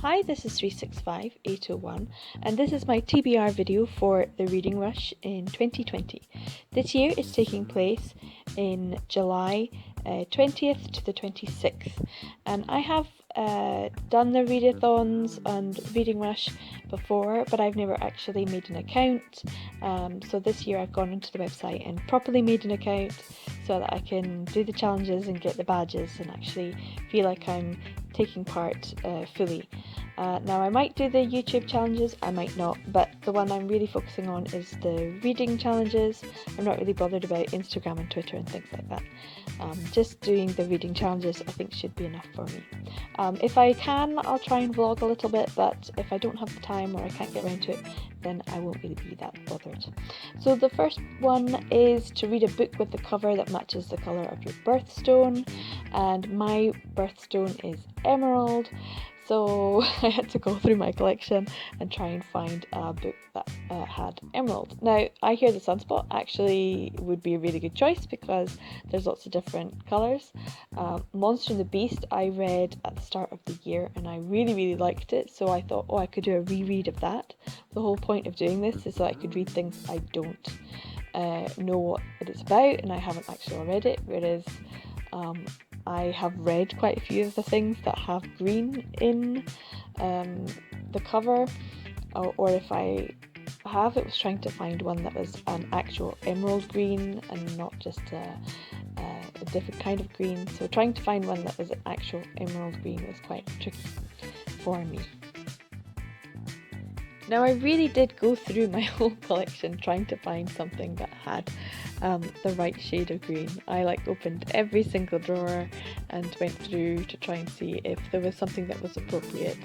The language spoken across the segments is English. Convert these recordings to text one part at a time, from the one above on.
Hi, this is 365801 and this is my TBR video for the Reading Rush in 2020. This year is taking place in July 20th to the 26th, and I have done the readathons and Reading Rush before, but I've never actually made an account, so this year I've gone onto the website and properly made an account so that I can do the challenges and get the badges and actually feel like I'm taking part fully. Now I might do the YouTube challenges, I might not, but the one I'm really focusing on is the reading challenges. I'm not really bothered about Instagram and Twitter and things like that. Just doing the reading challenges I think should be enough for me. If I can, I'll try and vlog a little bit, but if I don't have the time or I can't get around to it, then I won't really be that bothered. So the first one is to read a book with the cover that matches the colour of your birthstone, and my birthstone is emerald. So I had to go through my collection and try and find a book that had emerald. Now, I hear the Sunspot actually would be a really good choice because there's lots of different colours. Monster and the Beast I read at the start of the year and I really liked it, so I thought, I could do a reread of that. The whole point of doing this is so I could read things I don't know what it's about and I haven't actually read it, whereas I have read quite a few of the things that have green in the cover, or if I have, it was trying to find one that was an actual emerald green and not just a different kind of green. So trying to find one that was an actual emerald green was quite tricky for me. Now I really did go through my whole collection trying to find something that had the right shade of green. I opened every single drawer and went through to try and see if there was something that was appropriate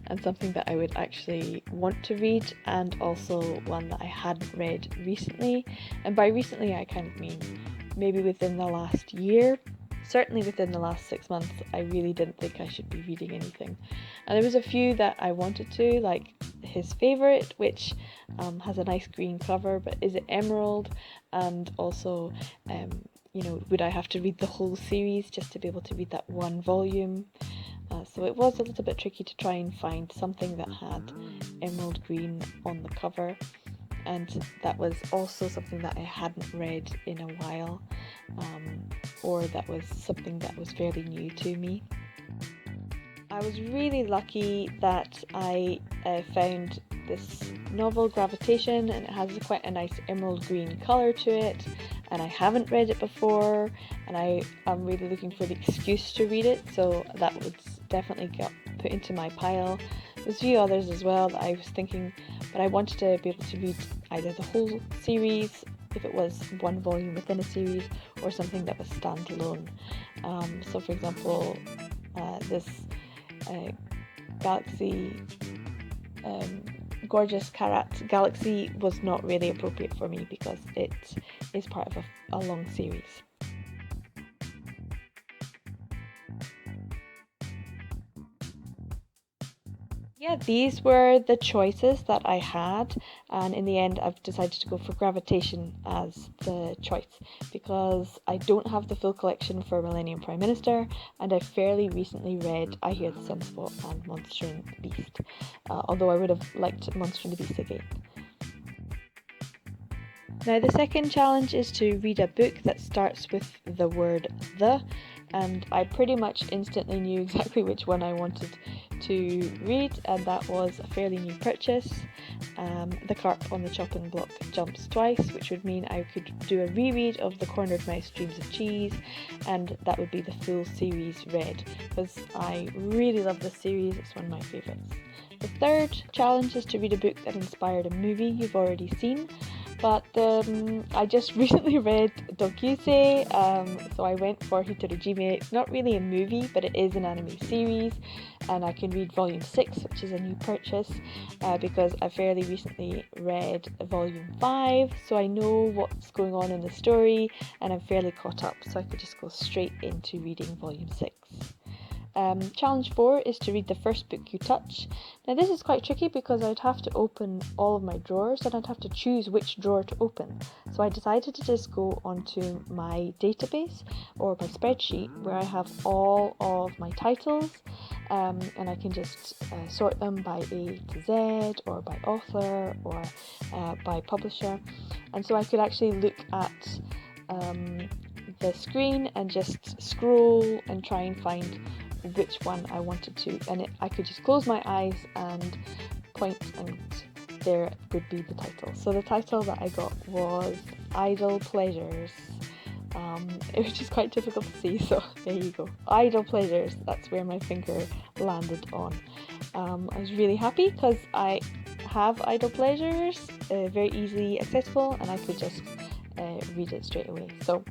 and something that I would actually want to read, and also one that I hadn't read recently. And by recently I kind of mean maybe within the last year. Certainly within the last 6 months, I really didn't think I should be reading anything. And there was a few that I wanted to, like his favourite, which has a nice green cover, but is it emerald? And also, would I have to read the whole series just to be able to read that one volume? So it was a little bit tricky to try and find something that had emerald green on the cover. And that was also something that I hadn't read in a while, or that was something that was fairly new to me. I was really lucky that I found this novel, Gravitation, and it has quite a nice emerald green colour to it, and I haven't read it before, and I am really looking for the excuse to read it, so that would definitely get put into my pile. There's a few others as well that I was thinking, but I wanted to be able to read either the whole series, if it was one volume within a series, or something that was standalone. So for example, this Gorgeous Karat Galaxy was not really appropriate for me because it is part of a long series. Yeah, these were the choices that I had, and in the end I've decided to go for Gravitation as the choice because I don't have the full collection for Millennium Prime Minister, and I fairly recently read I Hear the Sunspot and Monster and the Beast, although I would have liked Monster and the Beast again. Now the second challenge is to read a book that starts with the word the, and I pretty much instantly knew exactly which one I wanted to read, and that was a fairly new purchase. The Cart on the Chopping Block Jumps Twice, which would mean I could do a reread of The Cornered Mouse Dreams of Cheese, and that would be the full series read, because I really love this series, it's one of my favourites. The third challenge is to read a book that inspired a movie you've already seen, but I just recently read Dokyusei, so I went for Hitorojime. It's not really a movie, but it is an anime series, and I can read volume 6, which is a new purchase, because I fairly recently read volume 5, so I know what's going on in the story, and I'm fairly caught up, so I could just go straight into reading volume 6. Challenge 4 is to read the first book you touch. Now this is quite tricky because I'd have to open all of my drawers and I'd have to choose which drawer to open. So I decided to just go onto my database or my spreadsheet where I have all of my titles, and I can just sort them by A to Z, or by author, or by publisher. And so I could actually look at the screen and just scroll and try and find which one I wanted to, and I could just close my eyes and point, and there would be the title. So the title that I got was Idle Pleasures, which is quite difficult to see, so there you go. Idle Pleasures, that's where my finger landed on. I was really happy because I have idle pleasures, very easily accessible, and I could just read it straight away. So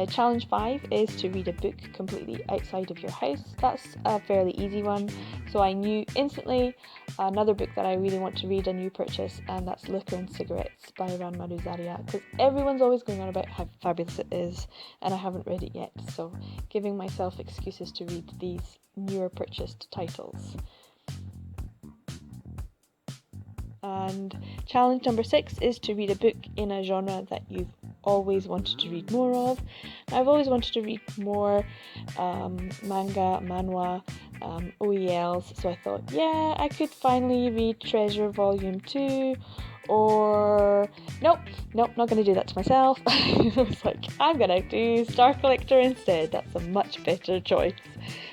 challenge 5 is to read a book completely outside of your house. That's a fairly easy one. So I knew instantly another book that I really want to read, a new purchase, and that's Liquor and Cigarettes by Ranma Ruzaria, because everyone's always going on about how fabulous it is, and I haven't read it yet. So giving myself excuses to read these newer purchased titles. And challenge number 6 is to read a book in a genre that you've always wanted to read more of. I've always wanted to read more manga, manhwa, OELs, so I thought, yeah, I could finally read Treasure Volume 2, or nope, not going to do that to myself. I was like, I'm going to do Star Collector instead. That's a much better choice.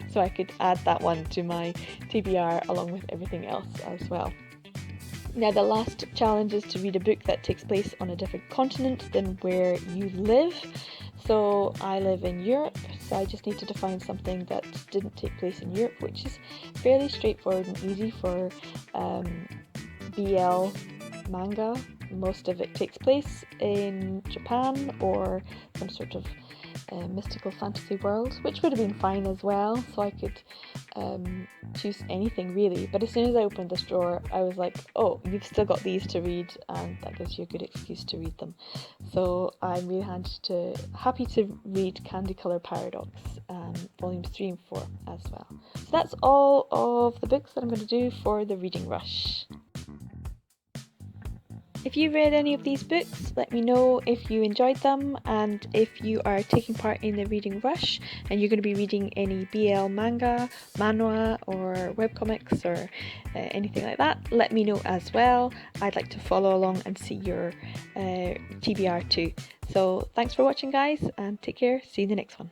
So I could add that one to my TBR along with everything else as well. Now, the last challenge is to read a book that takes place on a different continent than where you live. So I live in Europe, so I just needed to find something that didn't take place in Europe, which is fairly straightforward and easy for BL manga. Most of it takes place in Japan or some sort of mystical fantasy world, which would have been fine as well, so I could choose anything really. But as soon as I opened this drawer, I was like, oh, you've still got these to read, and that gives you a good excuse to read them. So I'm really happy to read Candy Colour Paradox, volumes 3 and 4 as well. So that's all of the books that I'm going to do for the Reading Rush. If you read any of these books, let me know if you enjoyed them, and if you are taking part in the Reading Rush and you're going to be reading any BL manga, manhwa or webcomics or anything like that, let me know as well. I'd like to follow along and see your TBR too. So thanks for watching guys, and take care, see you in the next one.